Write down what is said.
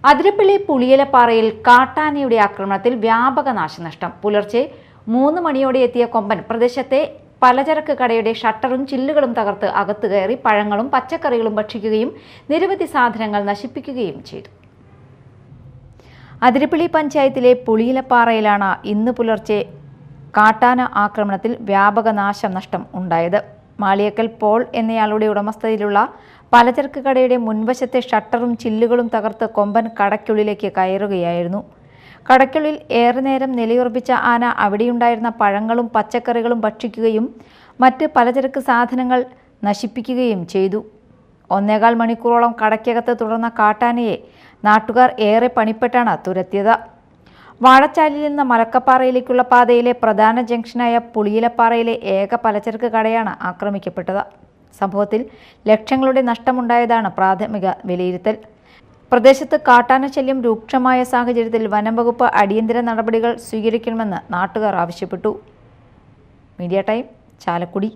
അതിരപ്പള്ളി പുളിയലപ്പാറയിൽ കാട്ടാനയുടെ ആക്രമണത്തിൽ വ്യാപക നാശനഷ്ടം. പുലർച്ചെ 3 മണിയോടെ എത്തിയ കൊമ്പൻ പ്രദേശത്തെ പലചരക്ക് കടയുടെ ഷട്ടറും ചില്ലുകളും തകർത്ത് അകത്ത് കയറി പഴങ്ങളും പച്ചക്കറികളും ഭക്ഷിക്കുകയും നിരവധി സാധനങ്ങൾ നശിപ്പിക്കുകയും ചെയ്തു. അതിരപ്പള്ളി പഞ്ചായത്തിലെ പുളിയലപ്പാറയിലാണ് ഇന്ന് പുലർച്ചെ കാട്ടാന ആക്രമണത്തിൽ വ്യാപക നാശനഷ്ടം ഉണ്ടായത്. മാളിയേക്കൽ പോൾ എന്നയാളുടെ ഉടമസ്ഥതയിലുള്ള പലചരക്ക് കടയുടെ മുൻവശത്തെ ഷട്ടറും ചില്ലുകളും തകർത്ത് കൊമ്പൻ കടയ്ക്കുള്ളിലേക്ക് കയറുകയായിരുന്നു. കടയ്ക്കുള്ളിൽ ഏറെ നേരം നിലയുറപ്പിച്ച ആന അവിടെയുണ്ടായിരുന്ന പഴങ്ങളും പച്ചക്കറികളും ഭക്ഷിക്കുകയും മറ്റ് പലചരക്ക് സാധനങ്ങൾ നശിപ്പിക്കുകയും ചെയ്തു. 1.25 മണിക്കൂറോളം കടയ്ക്കകത്ത് തുടർന്ന കാട്ടാനയെ നാട്ടുകാർ ഏറെ പണിപ്പെട്ടാണ് തുരത്തിയത്. വാഴച്ചാലിൽ നിന്ന് മലക്കപ്പാറയിലേക്കുള്ള പാതയിലെ പ്രധാന ജംഗ്ഷനായ പുളിയലപ്പാറയിലെ ഏക പലചരക്ക് കടയാണ് ആക്രമിക്കപ്പെട്ടത്. സംഭവത്തിൽ ലക്ഷങ്ങളുടെ നഷ്ടമുണ്ടായതാണ് പ്രാഥമിക വിലയിരുത്തൽ. പ്രദേശത്ത് കാട്ടാന ശല്യം രൂക്ഷമായ സാഹചര്യത്തിൽ വനംവകുപ്പ് അടിയന്തര നടപടികൾ സ്വീകരിക്കണമെന്ന് നാട്ടുകാർ ആവശ്യപ്പെട്ടു. Media time, Chalakudy.